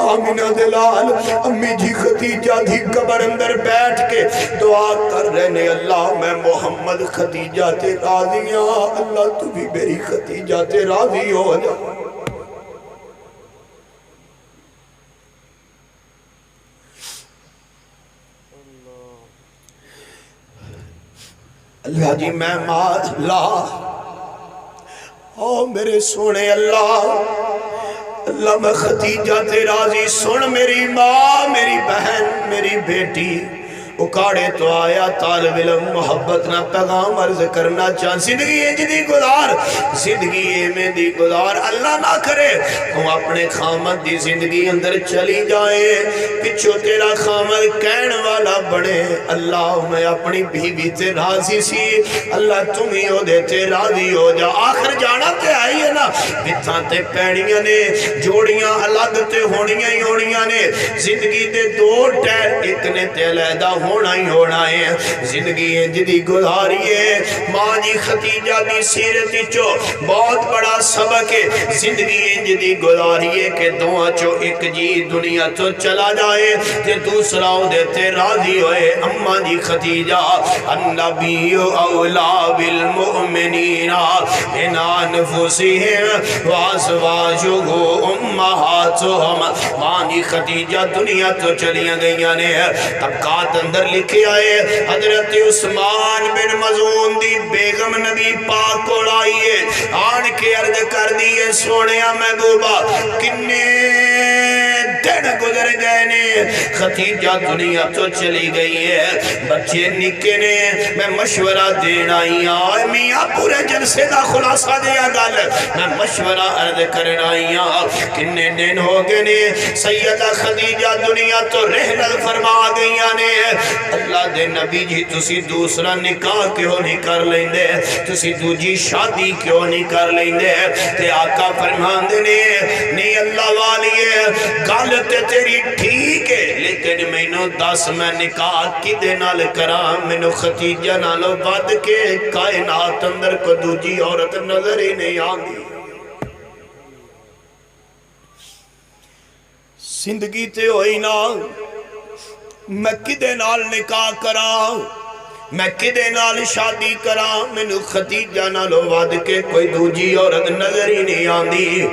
آمینہ دلال امی جی خدیجہ دی قبر اندر بیٹھ کے دعا کر رہنے اللہ میں محمد خدیجہ تے راضی ہاں اللہ تو بھی میری خدیجہ تے راضی ہو جا اللہ جی میں مالا او میرے سونے اللہ میں خدیجہ تے راضی سن میری ماں میری بہن میری بیٹی اکاڑے تو آیا طالب علم محبت نہ پیغام عرض کرنا چاہاں زندگی انجدی گزار زندگی میں دی گزار اللہ نہ کرے ہم اپنے خامد دی زندگی اندر چلی جائیں پچھو تیرا خامد کہن والا بڑے اللہ میں اپنی بیوی تے راضی سی اللہ تمہیں ہو دیتے راضی ہو جا آخر جانا تے آئی ہے نا بتاں تے پیڑیاں نے جوڑیاں الگ تے ہونیاں نے زندگی دے دو ٹیر ایک نے تے علیحدہ ہونا ہی ہونا ہے زندگی انجدی گزاریے ماں جی خدیجہ دی سیرت چو بہت بڑا سبق ہے زندگی انجدی گزاریے کہ دعا چو ایک جی دنیا تو چلا جائے تے دوسرا دیتے راضی ہوئے اماں جی خدیجہ النبی اولا بالمؤمنین ان انفسهم وازواجه امہاتهم ماں جی خدیجہ دنیا تو چلیاں گئیاں نے طبقات اندر لکھے آئے حضرت عثمان بن مظعون دی بیگم نبی پاک کو لائیے آن کے عرض کر دیئے سونیا محبوبہ کنے دن گزر گئے نے خدیجہ دنیا تو چلی گئی ہے بچے نکے نے میں مشورہ دینا ہی آئے میاں پورے جلسے دا خلاصہ دیا گل میں مشورہ عرض کرنا ہی آئے کنے دن ہو گئے نے سیدہ خدیجہ دنیا تو رحلت فرما گئی نے اللہ دے نبی جی تسی دوسرا نکاح کیوں نہیں کر لیں دے تسی دوجی شادی کیوں نہیں کر لیں دے تے آقا فرمان دینے نہیں اللہ والیے گالتے تیری ٹھیک ہے لیکن میں نو دس میں نکاح کی دے نال کرام میں نو خدیجہ نالو بد کے کائنات اندر کو دوجی عورت نظر ہی نہیں آنگی زندگی تے ہوئی نا میں کدے نال نکاح کراں میں کدے نال شادی کراں مینوں خدیجہ نالو ود کے کوئی دوجی عورت نظر ہی نہیں آندی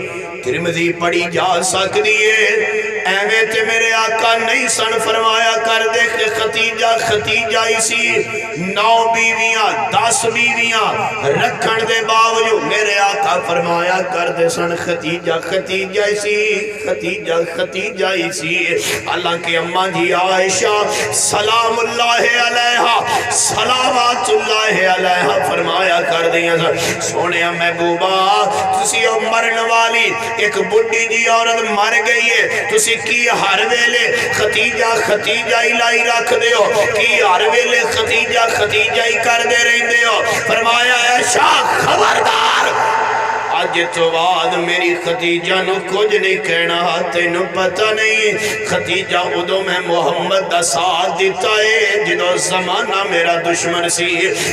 ترمذی پڑھی جا سکدی ہے ایویں تے میرے آقا نہیں سن فرمایا کر دے کہ ختیجہ اسی 9 بیویاں 10 بیویاں رکھن دے باوجود میرے آقا فرمایا کر دے سن ختیجہ اسی حالانکہ اماں جی عائشہ سلام اللہ علیہا صلوات اللہ علیہا فرمایا کر دیا سونے محبوبہ تسی او مرن والی ایک بڑی جی عورت مر گئی ہے تسی کی ہر ویلے ختیجہ الہی رکھ دے ہو کی ہر ویلے ختیجہ ہی کر دے رہے ہو فرمایا عائشہ خبردار آج تو بعد میری ختیجہ نو کچھ نہیں کہنا تینو پتہ نہیں ختیجہ ادو میں محمد دا ساتھ دیتا ہے جدو زمانہ میرا دشمن سی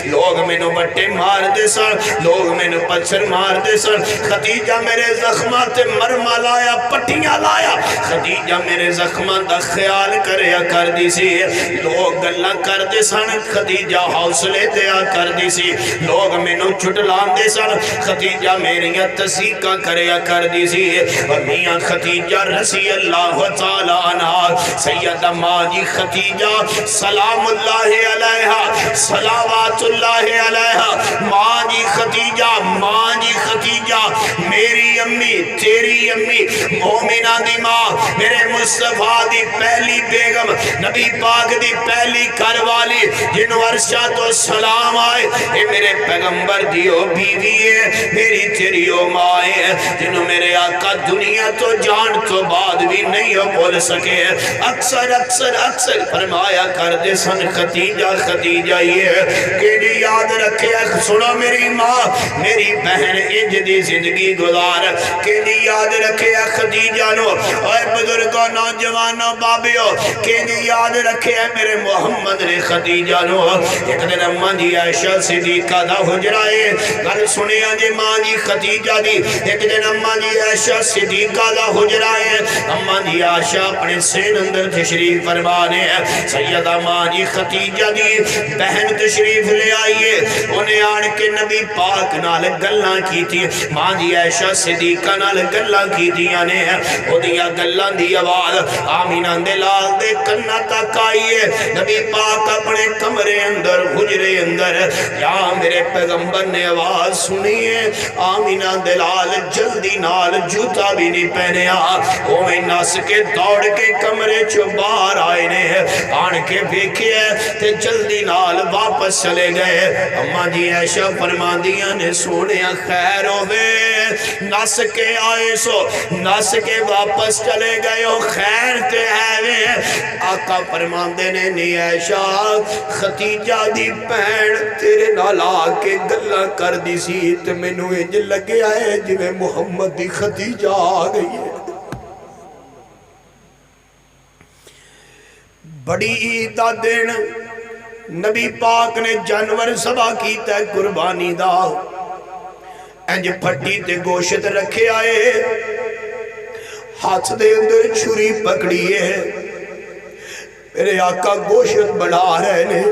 لوگ میں نو بٹے مار دے سن لوگ میں نو پچھر مار دے سن ختیجہ میرے زخمات مرمہ لایا پٹیاں لایا ختیجہ میرے زخمات دا خیال کریا کر دی سی لوگ گلہ کر دے سن ختیجہ حوصلے دیا کر دی سی لوگ میں نو چھٹلان دے سن ختیجہ میری تصیقہ کریا کر دی سی اور میاں ختیجہ رضی اللہ تعالیٰ عنہ سیدہ ماں جی ختیجہ سلام اللہ علیہا صلوات اللہ علیہا ماں جی ختیجہ میری امی تیری امی مومنہ دی ماں میرے مصطفیٰ دی پہلی بیگم نبی پاک دی پہلی گھر والی جنہوں عرشہ تو سلام آئے اے میرے پیغمبر دیو بیوی ہے میری تیری مائے ہیں جنہوں میرے آقا دنیا تو جان تو بعد بھی نہیں بول سکے اکثر فرمایا کر دے سن ختیجہ یہ کہ یاد رکھے سنو میری ماں میری بہن انج دی زندگی گزار کہ یاد رکھے ختیجہ نو اور بزرگوں نوجوانوں بابیوں کہ یاد رکھے میرے محمد نے ختیجہ نو ایک دن اماں جی عائشہ صدیقہ دا حجرائے گل سنیا جی ماں جی ختیجہ دی ایک دن اماں جی عائشہ صدیقہ دا حجرہ ہے اماں جی عائشہ اپنے سین اندر تشریف فرمانے ہیں سیدہ ماں جی ختیجہ دی بہن تشریف لے آئیے انہیں آن کے نبی پاک نال گلاں کی تھی ماں جی عائشہ صدیقہ نال گلاں کی تھی آنے ہیں وہ دیا گلاں دی آواز آمینہ دلال دے کنہ تک آئیے نبی پاک اپنے کمرے اندر حجرے اندر یا میرے پیغمبر نے آواز سنیے آمینہ دلال جلدی نال جوتا بھی نہیں پہنے اوہ ناس کے دوڑ کے کمرے چو باہر آئے نے آن کے بیکھے تے جلدی نال واپس چلے گئے اماں جی عائشہ فرماندیاں نے سونے خیر ہوئے ناس کے آئے سو ناس کے واپس چلے گئے ہو خیر تے ہے آقا فرماندے نے نہیں عائشہ ختیجہ دی پہن تیرے نالا کے گلہ کر دی سی تے میں نو انج لگے آئے جویں محمد دی ختیجہ آ گئی ہے بڑی عید دا دن نبی پاک نے جانور ذبح کیتا ہے قربانی دا انج پھٹی تے گوشت رکھے آئے ہاتھ دے اندر چھری پکڑی ہے میرے آقا گوشت بنا رہے نے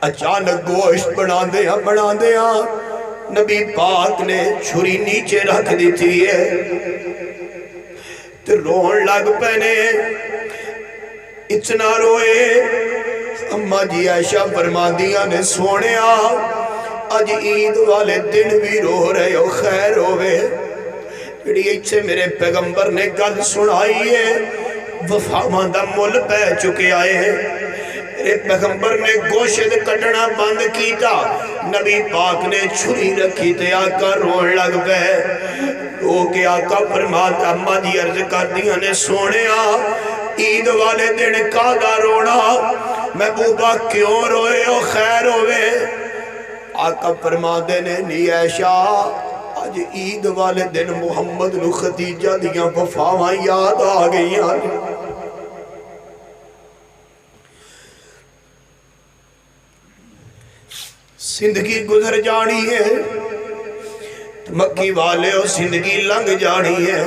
اچانک گوشت بنا دیا نبی پاک نے چھری نیچے رکھ دی تھی ہے تو رون لگ پہنے اتنا روئے اماں جی عائشہ فرماندیاں نے سونے آج عید والے دن بھی رو رہے ہو خیر ہوئے جڑی ایچھے میرے پیغمبر نے گل سنائی ہے وفاواں دا مل پہ چکے آئے ہیں میرے پیغمبر نے گوشت کٹنا بند کیتا نبی پاک نے چھری رکھی تے آقا رون لگ پہ رو کے آقا فرماتا اماں جی عرض کر دیا نے سونے عید والے دن کادا رونا محبوبہ کیوں روئے ہو خیر ہوئے آقا فرما دینے نہیں عائشہ آج عید والے دن محمد نو ختیجہ دیاں وفاواں یاد آ گئی زندگی گزر جانی ہے مکی والے ہو زندگی لنگ جانی ہے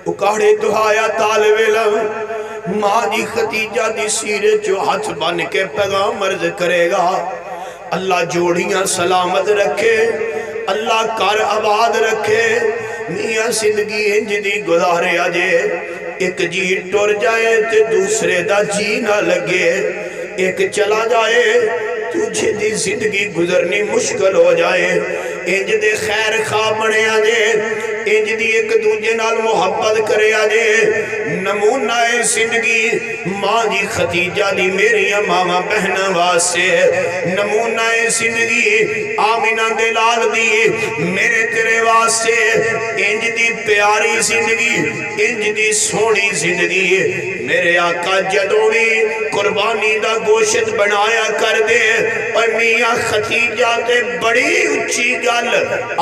اکاڑے دہایا طالب علم ماں جی ختیجہ دی سیرے جو ہاتھ بن کے پیغام عرض کرے گا اللہ جوڑیاں سلامت رکھے اللہ کار آباد رکھے میاں زندگی انج دی گزارے آجے ایک جی ٹر جائے تے دوسرے دا جی نہ لگے، ایک چلا جائے تجھے دی زندگی گزرنی مشکل ہو جائے، انج دے خیر خواہ بنے آجے، انج دی ایک دوجے نال محبت کرے آجے۔ نمونہ زندگی ماں جی خدیجہ دی میری ماما بہنہ واسے، نمونہ زندگی آمینہ دلال دی میرے تیرے واسے، انج دی پیاری زندگی، انج دی سونی زندگی میرے آقا جدوں بھی قربانی دا گوشت بنایا کر دے، اور میاں خدیجہ تے بڑی اچھی گل،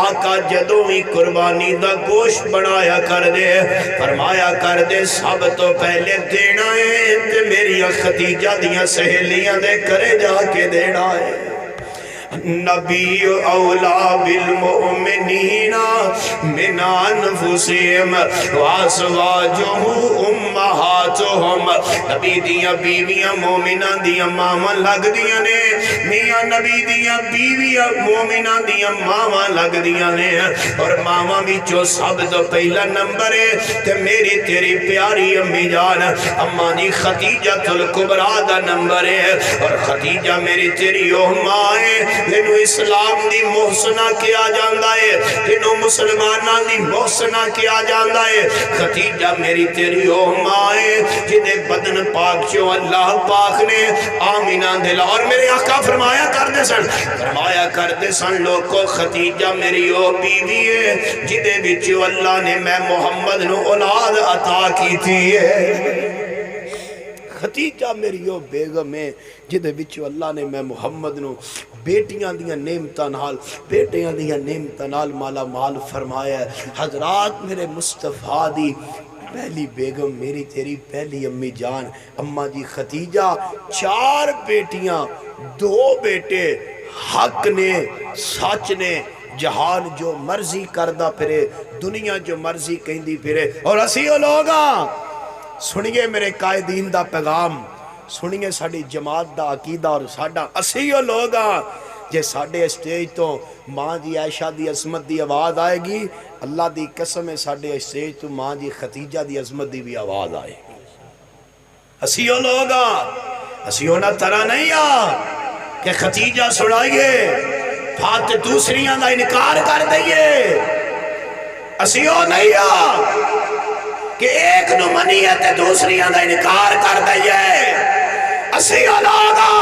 آقا جدوں بھی قربانی دا گوشت بنایا کر دے، فرمایا کر دے سب تو پہلے دینا ہے تے میری خدیجہ دیاں سہیلیاں دے کرے جا کے دینا ہے۔ نبی اولا بالمؤمنین من انفسہم وازواجہ امہاتہم، نبی دیاں بیویاں مومنہ دیاں ماما لگ دیاں نے، میاں نبی دیاں بیویاں مومنہ دیاں ماما لگ دیاں نے، اور ماما بھی جو سب تو پہلا نمبر ہے کہ میری تیری پیاری امی جان اماں جی خدیجہ الکبریٰ دا نمبر ہے، اور خدیجہ میری تیری ماں ہے، جنہوں اسلام دی محسنہ کیا جاندہ ہے، جنہوں مسلمانہ دی محسنہ کیا جاندہ ہے۔ خدیجہ میری تیری ماں ہے جنہیں بدن پاک جو اللہ پاک نے آمینہ دلا، اور میرے آقا فرمایا کر دے سن لوگوں خدیجہ میری بیوی ہے جنہیں بچو اللہ نے میں محمد نو اولاد عطا کی تھی ہے۔ خدیجہ میری بیگم ہے جدے وچوں اللہ نے میں محمد نو بیٹیاں دیاں نعمتاں نال بیٹیاں دیاں نعمتاں نال مالا مال فرمایا ہے۔ حضرات میرے مصطفیٰ دی پہلی بیگم میری تیری پہلی امی جان اماں جی خدیجہ، 4 بیٹیاں 2 بیٹے، حق نے سچ نے، جہان جو مرضی کردہ پھرے، دنیا جو مرضی کہندی پھرے، اور اسیو لوگاں سنیے میرے قائدین دا پیغام، سنیے ساڑی جماعت دا عقیدہ، اور ساڑا اسیو لوگاں جے ساڑے اسٹیج تو ماں جی عائشہ دی عظمت دی آواز آئے گی، اللہ دی قسم ہے ساڑے اسٹیج تو ماں جی خدیجہ دی عظمت دی بھی آواز آئے گی۔ اسیو لوگاں اسیو نہ طرح نہیں کہ خدیجہ سڑائیے بات دوسریاں دا انکار کر دئیے، اسیو نہیں کہ ایک نو منیت دوسریاں دا انکار کر دئیے۔ اسی علاقہ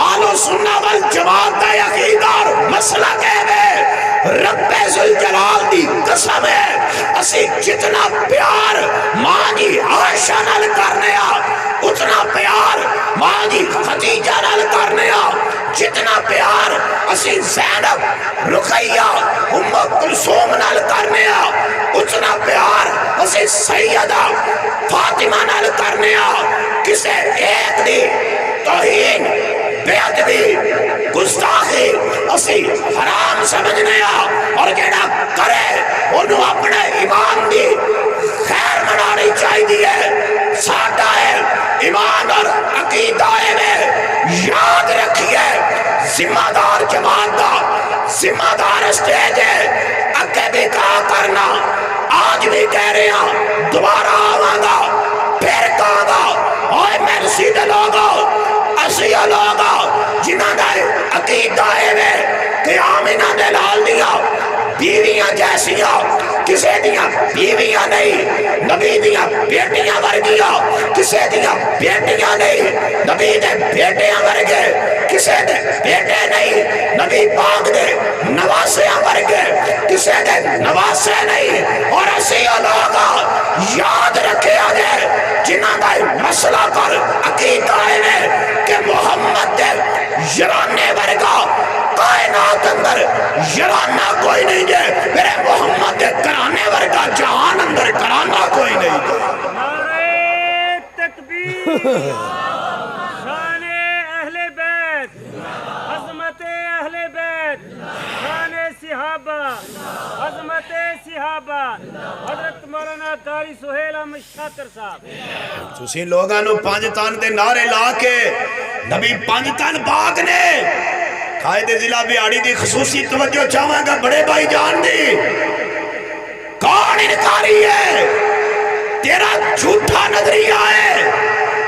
آلو سنہ والجماعت دا عقیدہ مسئلہ کہے رب ذوالجلال دی قسم ہے، اسی جتنا پیار ماں جی عائشہ نال کرنے اتنا پیار ماں جی خدیجہ نال کرنے، جتنا پیار اسی زینب رقیہ ام کلثوم نال کرنے، اتنا پیار اسی سیدہ فاطمہ نال کرنے۔ کسے ایک دی توہین بے ادبی گستاخی اسی حرام سمجھنے، اور جڑا کرے انہوں اپنے ایمان دی خیر منانی چاہیے۔ ساڈا ہے ایمان اور عقیدہ ہے، یاد رکھیے ذمہ دار جماعت دا ذمہ دار اسٹیج ہے، اگے بھی کہا کرنا، آج بھی کہہ رہے ہیں، دوبارہ آواں پھر کہاں گا، اوہ میں رسید لوگا اسی لوگا جنہاں دا عقیدہ ہے کہ آمینہ دلال دیا بیویاں جیسیاں کسے دیاں بیویاں نہیں، نبی دیاں بیٹیاں ورگیاں کسے دیاں بیٹیاں نہیں، نبی دے بیٹیاں ورگے کسے دے بیٹے نہیں، نبی پاک دے نواسیاں ورگے کسے دے نواسے نہیں۔ اور اسی لوگا یاد رکھے آگے جنہاں دا مسئلہ پر عقیدہ ہے کہ محمد دے یرانے ورگا کائنات اندر یرانہ کوئی نہیں ہے، میرے محمد دے کرانے ورگا جہان اندر کرانا کوئی نہیں ہے۔ نعرہ تکبیر، شان اہل بیت، عظمت اہل بیت، شان صحابہ، عظمت صحابہ، حضرت مولانا قاری سہیل احمد شاکر صاحب۔ تسی لوگاں نو 5 تن دے نعرے لا کے نبی 5 تن باغ نے قائد ضلع بیاڑی دی خصوصی توجہ چاہواں گا بڑے بھائی جان دی، کون انکاری ہے تیرا جھوٹا نظریہ ہے.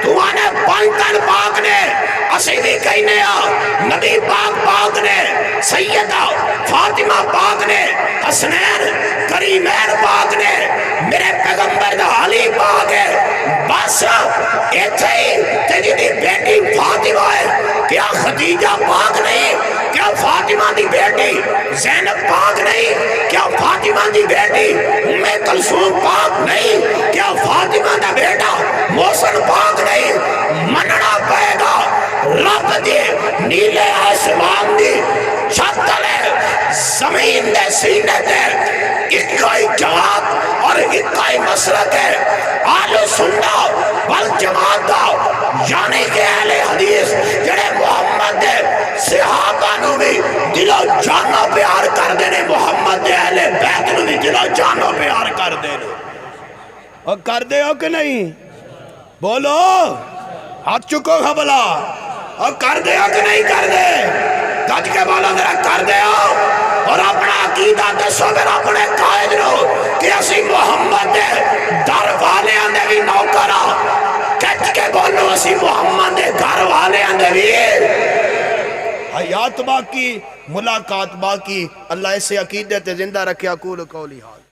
تو آنے پانتن پاک نے اسی بھی کہنے نبی پاک نے سیدہ فاطمہ پاک نے حسنین کریمین پاک نے میرے پیغمبر دا علی پاک ہے. بس ایتھے ہی تیری دی بیٹی فاطمہ ہے. کیا خدیجہ پاک نہیں؟ کیا فاطمہ دی بیٹی زینب پاک نہیں؟ کیا فاطمہ دی بیٹی ام کلثوم پاک نہیں؟ کیا فاطمہ دا بیٹا محسن پاک نہیں؟ مننا پائے گا رب دے نیلے آسمان دی چھت تلے زمین دے سینے دے اکائی جماعت اور اکائی مسلک ہے آل سنہ والجماعت دا یعنی کہ اہل حدیث جڑے محمد دے صحابہ نو بھی دل و جانا پیار کر دینے محمد دے اہل بیت نو بھی دل و جانا پیار کر دینے. اور کر دے ہو کہ نہیں؟ بولو ہاتھ چکو خبلا. اور کر دے ہو کہ نہیں کر دے؟ گج کے بولا ذرا کر دے ہو. اور اپنا عقیدہ دسو پھر اپنے قائد رو کہ اسی محمد دے در والے آنے بھی نوکرہ. کچھ کے بولو اسی محمد دے گھر والے آنے بھی حیات باقی ملاقات باقی. اللہ اسے عقیدت زندہ رکھے. اقول قولی حال.